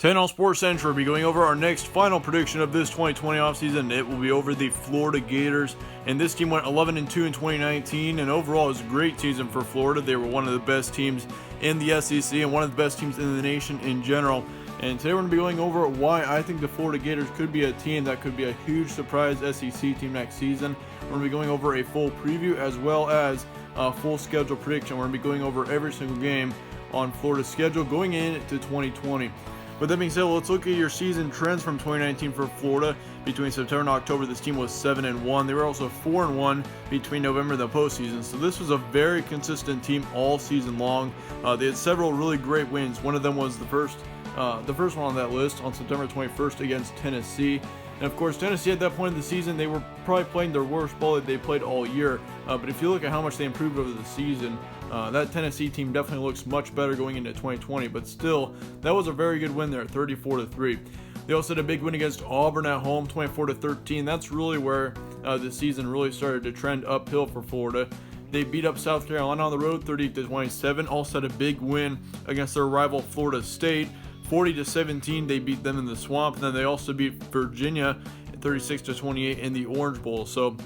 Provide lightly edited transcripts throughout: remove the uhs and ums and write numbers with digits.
10 on Sports Central will be going over our next final prediction of this 2020 offseason. It will be over the Florida Gators, and this team went 11-2 in 2019, and overall it was a great season for Florida. They were one of the best teams in the SEC and one of the best teams in the nation in general. And today we're going to be going over why I think the Florida Gators could be a team that could be a huge surprise SEC team next season. We're going to be going over a full preview as well as a full schedule prediction. We're going to be going over every single game on Florida's schedule going into 2020. With that being said, let's look at your season trends from 2019 for Florida. Between September and October, this team was 7-1. They were also 4-1 between November and the postseason. So this was a very consistent team all season long. They had several really great wins. One of them was the first one on that list on September 21st against Tennessee. And of course, Tennessee at that point of the season, they were probably playing their worst ball that they played all year. But if you look at how much they improved over the season, that Tennessee team definitely looks much better going into 2020. But still, that was a very good win there, 34-3. They also had a big win against Auburn at home, 24-13. That's really where the season really started to trend uphill for Florida. They beat up South Carolina on the road, 30-27. Also had a big win against their rival Florida State, 40-17. They beat them in the Swamp. And then they also beat Virginia 36-28 in the Orange Bowl. So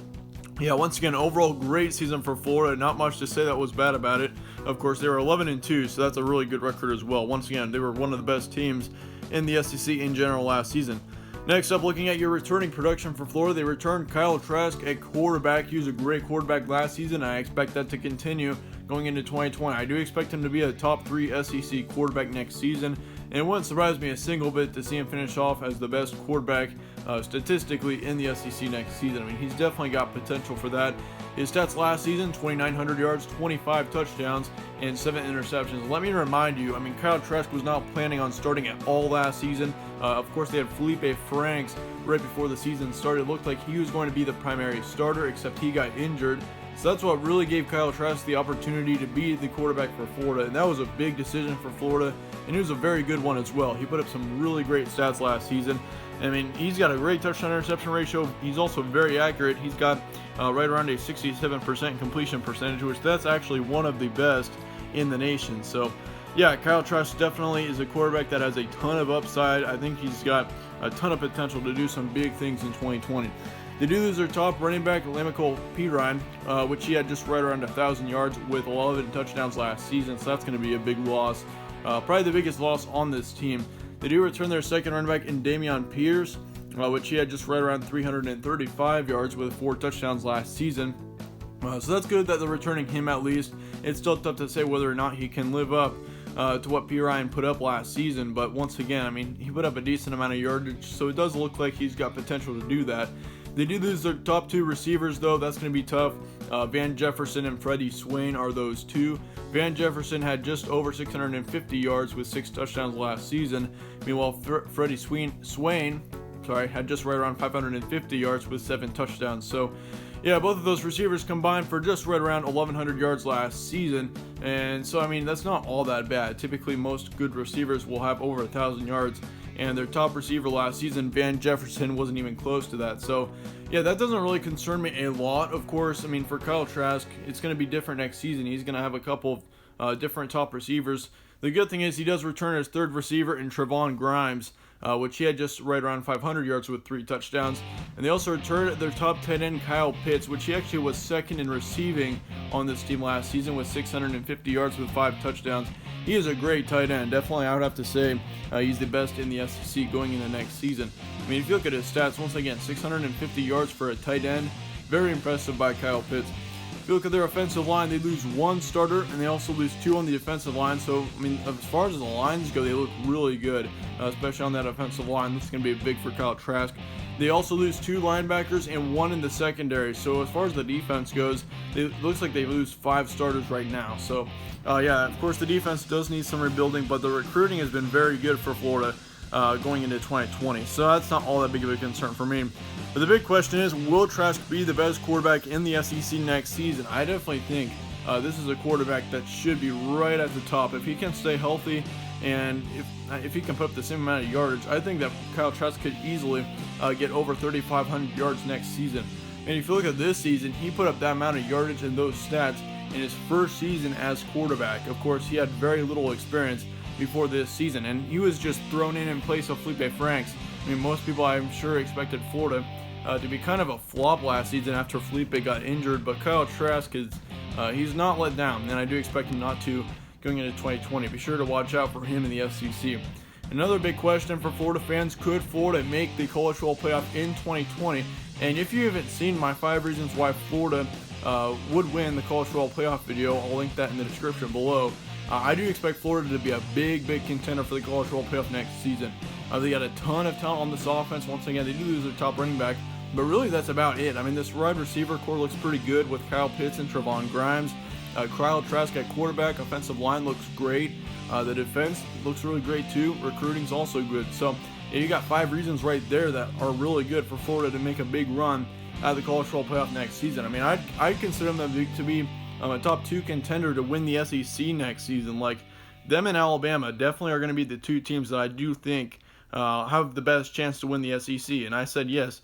yeah, once again, overall great season for Florida. Not much to say that was bad about it. Of course, they were 11-2, so that's a really good record as well. Once again, they were one of the best teams in the SEC in general last season. Next up, looking at your returning production for Florida, they returned Kyle Trask at quarterback. He was a great quarterback last season. I expect that to continue going into 2020. I do expect him to be a top 3 SEC quarterback next season, and it wouldn't surprise me a single bit to see him finish off as the best quarterback statistically in the SEC next season. I mean, he's definitely got potential for that. His stats last season, 2,900 yards, 25 touchdowns, and 7 interceptions. Let me remind you, I mean, Kyle Trask was not planning on starting at all last season. Of course, they had Felipe Franks right before the season started. It looked like he was going to be the primary starter, except he got injured. So that's what really gave Kyle Trask the opportunity to be the quarterback for Florida, and that was a big decision for Florida, and it was a very good one as well. He put up some really great stats last season. I mean, he's got a great touchdown interception ratio. He's also very accurate. He's got right around a 67% completion percentage, which that's actually one of the best in the nation. So yeah, Kyle Trask definitely is a quarterback that has a ton of upside. I think he's got a ton of potential to do some big things in 2020. They do lose their top running back, Lamical Pirine, which he had just right around 1,000 yards with 11 touchdowns last season, so that's going to be a big loss. Probably the biggest loss on this team. They do return their second running back in Dameon Pierce, which he had just right around 335 yards with 4 touchdowns last season. So that's good that they're returning him at least. It's still tough to say whether or not he can live up to what Pirine put up last season, but once again, I mean, he put up a decent amount of yardage, so it does look like he's got potential to do that. They do lose their top 2 receivers, though. That's going to be tough. Van Jefferson and Freddie Swain are those two. Van Jefferson had just over 650 yards with 6 touchdowns last season. Meanwhile, Freddie Swain had just right around 550 yards with 7 touchdowns. So yeah, both of those receivers combined for just right around 1,100 yards last season. And so, I mean, that's not all that bad. Typically, most good receivers will have over 1,000 yards. And their top receiver last season, Van Jefferson, wasn't even close to that. So yeah, that doesn't really concern me a lot. Of course, I mean, for Kyle Trask, it's going to be different next season. He's going to have a couple of different top receivers. The good thing is he does return his third receiver in Trevon Grimes, which he had just right around 500 yards with 3 touchdowns. And they also returned their top tight end, Kyle Pitts, which he actually was second in receiving on this team last season with 650 yards with 5 touchdowns. He is a great tight end. Definitely, I would have to say he's the best in the SEC going into next season. I mean, if you look at his stats, once again, 650 yards for a tight end. Very impressive by Kyle Pitts. If you look at their offensive line, they lose 1 starter, and they also lose 2 on the defensive line. So, I mean, as far as the lines go, they look really good, especially on that offensive line. This is going to be big for Kyle Trask. They also lose 2 linebackers and 1 in the secondary. So as far as the defense goes, it looks like they lose 5 starters right now. So yeah, of course the defense does need some rebuilding, but the recruiting has been very good for Florida going into 2020. So that's not all that big of a concern for me. But the big question is, will Trask be the best quarterback in the SEC next season? I definitely think this is a quarterback that should be right at the top. If he can stay healthy and if he can put up the same amount of yardage, I think that Kyle Trask could easily get over 3,500 yards next season. And if you look at this season, he put up that amount of yardage and those stats in his first season as quarterback. Of course, he had very little experience before this season, and he was just thrown in place of Felipe Franks. I mean, most people, I'm sure, expected Florida to be kind of a flop last season after Felipe got injured, but Kyle Trask is he's not let down, and I do expect him not to going into 2020. Be sure to watch out for him in the SEC. Another big question for Florida fans: could Florida make the College Football Playoff in 2020? And if you haven't seen my 5 reasons why Florida would win the College Football Playoff video, I'll link that in the description below. I do expect Florida to be a big contender for the College Football Playoff next season. They got a ton of talent on this offense. Once again, they do lose their top running back, but really that's about it. I mean, this wide receiver core looks pretty good with Kyle Pitts and Trevon Grimes. Kyle Trask at quarterback. Offensive line looks great. The defense looks really great too. Recruiting's also good. So yeah, you got 5 reasons right there that are really good for Florida to make a big run at the College Football Playoff next season. I mean, I'd consider them to be a top 2 contender to win the SEC next season. Like, them and Alabama definitely are going to be the 2 teams that I do think have the best chance to win the SEC. And I said yes,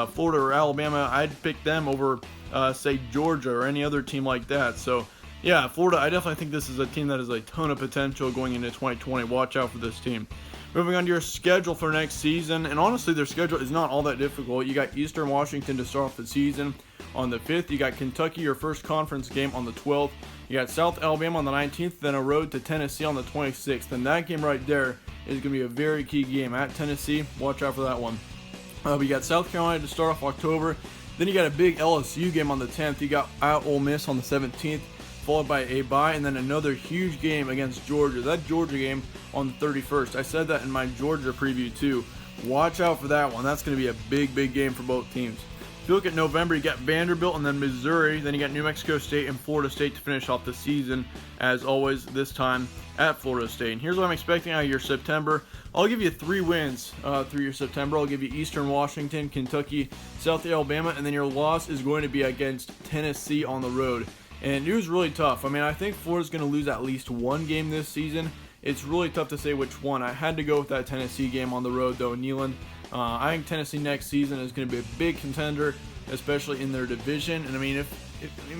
Florida or Alabama, I'd pick them over, say, Georgia or any other team like that. So yeah, Florida, I definitely think this is a team that has a ton of potential going into 2020. Watch out for this team. Moving on to your schedule for next season, and honestly, their schedule is not all that difficult. You got Eastern Washington to start off the season on the 5th. You got Kentucky, your first conference game, on the 12th. You got South Alabama on the 19th, then a road to Tennessee on the 26th. And that game right there is going to be a very key game at Tennessee. Watch out for that one. We got South Carolina to start off October. Then you got a big LSU game on the 10th. You got at Ole Miss on the 17th. Followed by a bye, and then another huge game against Georgia. That Georgia game on the 31st. I said that in my Georgia preview too. Watch out for that one. That's going to be a big game for both teams. If you look at November, you got Vanderbilt and then Missouri. Then you got New Mexico State and Florida State to finish off the season, as always, this time at Florida State. And here's what I'm expecting out of your September. I'll give you 3 wins through your September. I'll give you Eastern Washington, Kentucky, South Alabama, and then your loss is going to be against Tennessee on the road. And it was really tough. I mean, I think Florida's going to lose at least 1 game this season. It's really tough to say which one. I had to go with that Tennessee game on the road, though, Neyland. I think Tennessee next season is going to be a big contender, especially in their division. And I mean,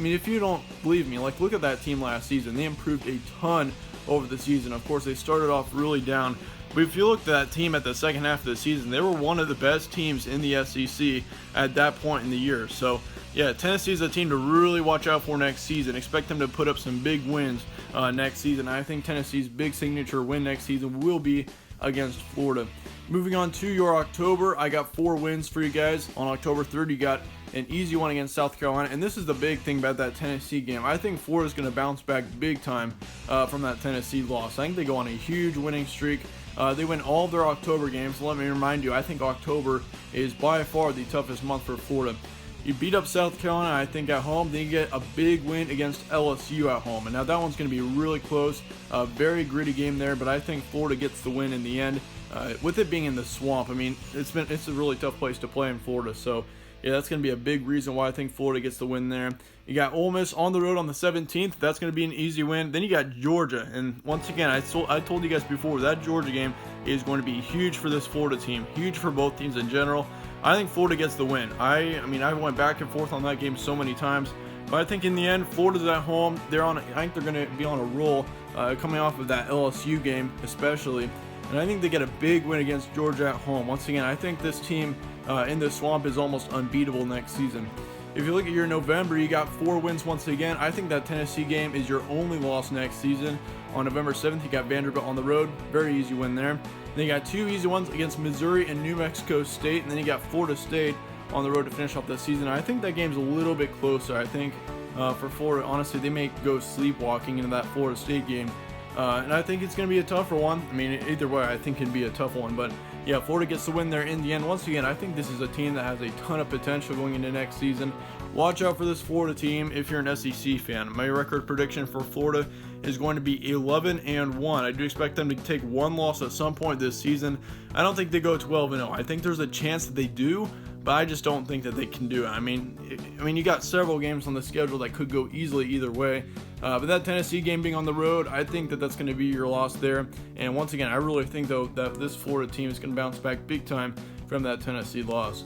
if you don't believe me, like, look at that team last season. They improved a ton over the season. Of course, they started off really down. But if you look at that team at the second half of the season, they were one of the best teams in the SEC at that point in the year. So yeah, Tennessee is a team to really watch out for next season. Expect them to put up some big wins next season. I think Tennessee's big signature win next season will be against Florida. Moving on to your October, I got 4 wins for you guys. On October 3rd, you got an easy one against South Carolina, and this is the big thing about that Tennessee game. I think Florida's going to bounce back big time from that Tennessee loss. I think they go on a huge winning streak. They win all of their October games. Let me remind you, I think October is by far the toughest month for Florida. You beat up South Carolina, I think, at home. Then you get a big win against LSU at home. And now that one's going to be really close. A very gritty game there, but I think Florida gets the win in the end. With it being in the swamp, I mean, it's a really tough place to play in Florida. So yeah, that's going to be a big reason why I think Florida gets the win there. You got Ole Miss on the road on the 17th. That's going to be an easy win. Then you got Georgia. And once again, I told you guys before, that Georgia game is going to be huge for this Florida team. Huge for both teams in general. I think Florida gets the win. I mean, I went back and forth on that game so many times. But I think in the end, Florida's at home. I think they're going to be on a roll coming off of that LSU game especially. And I think they get a big win against Georgia at home. Once again, I think this team in the swamp is almost unbeatable next season. If you look at your November, you got 4 wins once again. I think that Tennessee game is your only loss next season. On November 7th, you got Vanderbilt on the road. Very easy win there. Then you got 2 easy ones against Missouri and New Mexico State. And then you got Florida State on the road to finish off the season. I think that game's a little bit closer. I think for Florida, honestly, they may go sleepwalking into that Florida State game. And I think it's going to be a tougher one. I mean, either way, I think it'd be a tough one. But yeah, Florida gets the win there in the end. Once again, I think this is a team that has a ton of potential going into next season. Watch out for this Florida team if you're an SEC fan. My record prediction for Florida is going to be 11-1. I do expect them to take 1 loss at some point this season. I don't think they go 12-0. I think there's a chance that they do, but I just don't think that they can do it. I mean, you got several games on the schedule that could go easily either way. But that Tennessee game being on the road, I think that that's going to be your loss there. And once again, I really think, though, that this Florida team is going to bounce back big time from that Tennessee loss.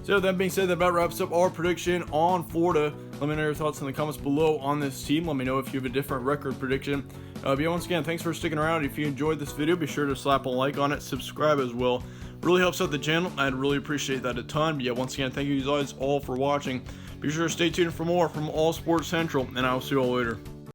So that being said, that about wraps up our prediction on Florida. Let me know your thoughts in the comments below on this team. Let me know if you have a different record prediction. But yeah, once again, thanks for sticking around. If you enjoyed this video, be sure to slap a like on it, subscribe as well. Really helps out the channel. I'd really appreciate that a ton. But yeah, once again, thank you guys all for watching. Be sure to stay tuned for more from All Sports Central, and I'll see you all later.